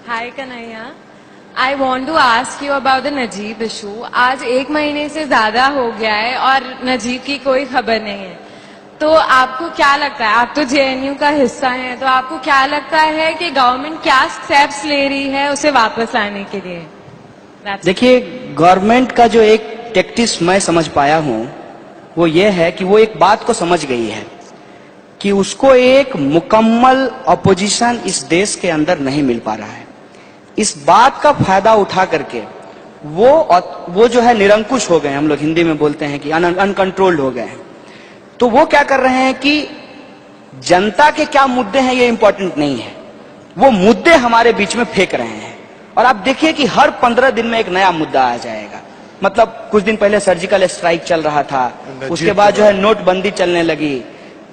Hi Kanhaiya, I want to ask you about the Najeeb issue. आज 1 महीने से ज्यादा हो गया है और नजीब की कोई खबर नहीं है। तो आपको क्या लगता है, आप तो जेएनयू का हिस्सा हैं, तो आपको क्या लगता है कि गवर्नमेंट क्या स्टेप्स ले रही है उसे वापस लाने के लिए? देखिए, गवर्नमेंट का जो एक टैक्टिस मैं समझ पाया हूं वो ये है कि वो एक बात को समझ गई है कि उसको एक मुकम्मल अपोजिशन इस देश के अंदर नहीं मिल पा रहा है। इस बात का फायदा उठा करके वो जो है निरंकुश हो गए, हम लोग हिंदी में बोलते हैं कि अनकंट्रोल्ड हो गए हैं। तो वो क्या कर रहे हैं कि जनता के क्या मुद्दे हैं ये इंपॉर्टेंट नहीं है, वो मुद्दे हमारे बीच में फेंक रहे हैं। और आप देखिए कि हर 15 दिन में एक नया मुद्दा आ जाएगा। मतलब कुछ दिन पहले सर्जिकल स्ट्राइक चल रहा था, उसके बाद जो है नोटबंदी चलने लगी,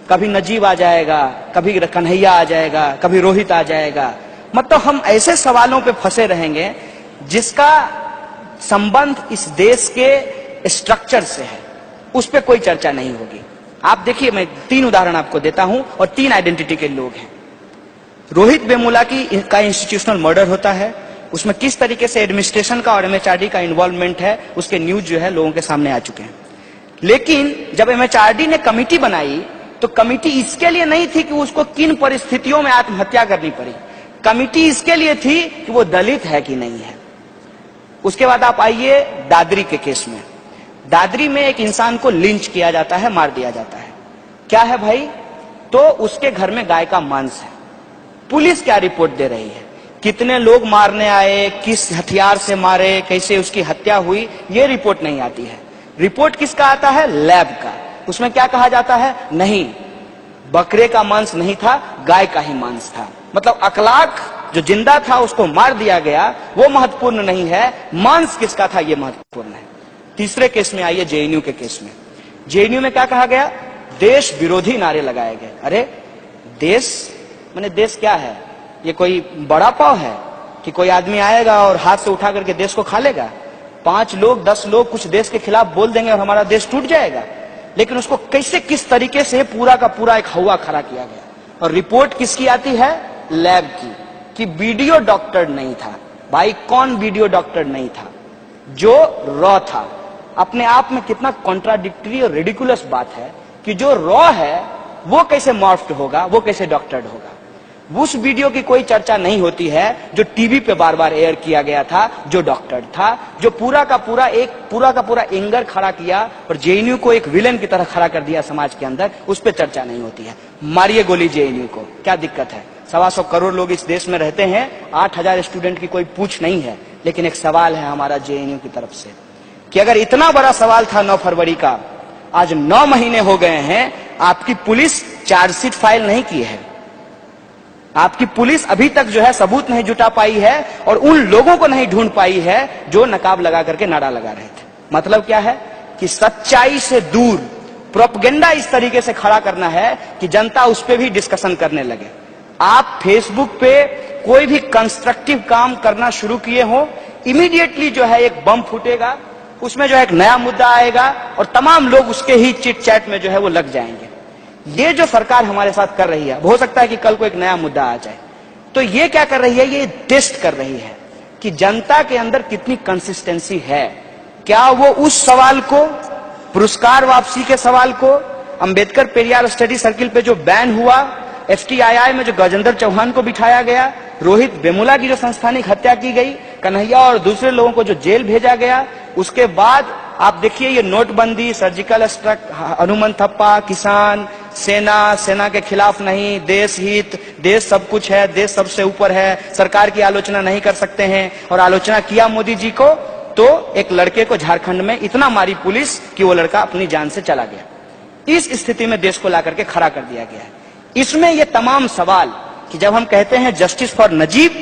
कभी नजीब आ जाएगा, कभी कन्हैया आ जाएगा, कभी रोहित आ जाएगा। मतलब हम ऐसे सवालों पे फंसे रहेंगे जिसका संबंध इस देश के स्ट्रक्चर से है, उस पर कोई चर्चा नहीं होगी। आप देखिए, मैं 3 उदाहरण आपको देता हूं और 3 आइडेंटिटी के लोग हैं। रोहित वेमुला का इंस्टीट्यूशनल मर्डर होता है, उसमें किस तरीके से एडमिनिस्ट्रेशन का और एमएचआरडी का इन्वॉल्वमेंट है उसके न्यूज जो है लोगों के सामने आ चुके हैं। लेकिन जब एमएचआरडी ने कमिटी बनाई तो कमिटी इसके लिए नहीं थी कि उसको किन परिस्थितियों में आत्महत्या करनी पड़ी, कमिटी इसके लिए थी कि वो दलित है कि नहीं है। उसके बाद आप आइए दादरी के केस में। दादरी में एक इंसान को लिंच किया जाता है, मार दिया जाता है। क्या है भाई? तो उसके घर में गाय का मांस है। पुलिस क्या रिपोर्ट दे रही है, कितने लोग मारने आए, किस हथियार से मारे, कैसे उसकी हत्या हुई, ये रिपोर्ट नहीं आती है। रिपोर्ट किसका आता है? लैब का। उसमें क्या कहा जाता है? नहीं, बकरे का मांस नहीं था, गाय का ही मांस था। मतलब अखलाक जो जिंदा था उसको मार दिया गया, वो महत्वपूर्ण नहीं है, मांस किसका था ये महत्वपूर्ण है। तीसरे केस में आइए, जेएनयू के केस में। जेएनयू में क्या कहा गया? देश विरोधी नारे लगाए गए। अरे देश माने देश क्या है? ये कोई बड़ा पाव है कि कोई आदमी आएगा और हाथ से उठा करके देश को खा लेगा? 5 लोग 10 लोग कुछ देश के खिलाफ बोल देंगे और हमारा देश टूट जाएगा। लेकिन उसको कैसे किस तरीके से पूरा का पूरा एक हवा खड़ा किया गया। और रिपोर्ट किसकी आती है? लैब की, कि वीडियो डॉक्टर नहीं था। भाई कौन वीडियो डॉक्टर नहीं था? जो रॉ था। अपने आप में कितना कॉन्ट्राडिक्टरी और रिडिकुलस बात है कि जो रॉ है वो कैसे मॉर्फ्ड होगा, वो कैसे डॉक्टर्ड होगा। उस वीडियो की कोई चर्चा नहीं होती है जो टीवी पे बार बार एयर किया गया था, जो डॉक्टर था, जो पूरा का पूरा एंगर खड़ा किया और जेएनयू को एक विलेन की तरह खड़ा कर दिया समाज के अंदर, उस पर चर्चा नहीं होती है। मारिए गोली जेएनयू को, क्या दिक्कत है? 125 करोड़ लोग इस देश में रहते हैं, 8000 स्टूडेंट की कोई पूछ नहीं है। लेकिन एक सवाल है हमारा जेएनयू की तरफ से कि अगर इतना बड़ा सवाल था 9 फरवरी का, आज 9 महीने हो गए हैं, आपकी पुलिस चार्जशीट फाइल नहीं की है, आपकी पुलिस अभी तक जो है सबूत नहीं जुटा पाई है और उन लोगों को नहीं ढूंढ पाई है जो नकाब लगा करके नारा लगा रहे थे। मतलब क्या है कि सच्चाई से दूर प्रोपेगेंडा इस तरीके से खड़ा करना है कि जनता उस पर भी डिस्कशन करने लगे। आप फेसबुक पे कोई भी कंस्ट्रक्टिव काम करना शुरू किए हो, इमीडिएटली जो है एक बम फूटेगा, उसमें जो है एक नया मुद्दा आएगा और तमाम लोग उसके ही चिट चैट में जो है वो लग जाएंगे। ये जो सरकार हमारे साथ कर रही है, हो सकता है कि कल को एक नया मुद्दा आ जाए। तो ये क्या कर रही है? ये टेस्ट कर रही है कि जनता के अंदर कितनी कंसिस्टेंसी है। क्या वो उस सवाल को, पुरस्कार वापसी के सवाल को, अंबेडकर पेरियार स्टडी सर्किल पे जो बैन हुआ, एफटीआईआई में जो गजेंद्र चौहान को बिठाया गया, रोहित वेमुला की जो संस्थानिक हत्या की गई, कन्हैया और दूसरे लोगों को जो जेल भेजा गया, उसके बाद आप देखिए ये नोटबंदी, सर्जिकल स्ट्राइक, हनुमान थप्पा, किसान, सेना के खिलाफ नहीं, देश हित, देश सब कुछ है, देश सबसे ऊपर है, सरकार की आलोचना नहीं कर सकते हैं। और आलोचना किया मोदी जी को तो एक लड़के को झारखंड में इतना मारी पुलिस कि वो लड़का अपनी जान से चला गया। इस स्थिति में देश को ला करके खड़ा कर दिया गया है। इसमें ये तमाम सवाल कि जब हम कहते हैं जस्टिस फॉर नजीब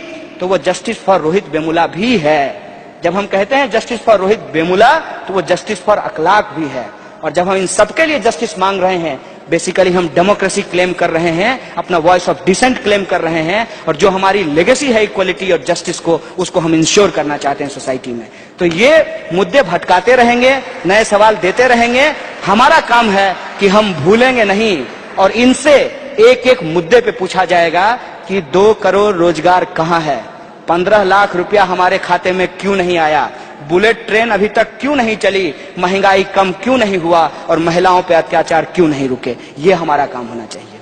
तो वो जस्टिस फॉर रोहित वेमुला भी है, जब हम कहते हैं जस्टिस फॉर रोहित वेमुला तो वो जस्टिस फॉर अखलाक भी है। और जब हम इन सबके लिए जस्टिस मांग रहे हैं, बेसिकली हम डेमोक्रेसी क्लेम कर रहे हैं, अपना वॉइस ऑफ डिसेंट क्लेम कर रहे हैं, और जो हमारी लेगेसी है इक्वलिटी और जस्टिस को, उसको हम इंश्योर करना चाहते हैं सोसाइटी में। तो ये मुद्दे भटकाते रहेंगे, नए सवाल देते रहेंगे। हमारा काम है कि हम भूलेंगे नहीं और इनसे एक एक मुद्दे पे पूछा जाएगा कि 2 करोड़ रोजगार कहां है, 15 लाख रुपया हमारे खाते में क्यों नहीं आया, बुलेट ट्रेन अभी तक क्यों नहीं चली, महंगाई कम क्यों नहीं हुआ और महिलाओं पे अत्याचार क्यों नहीं रुके। ये हमारा काम होना चाहिए।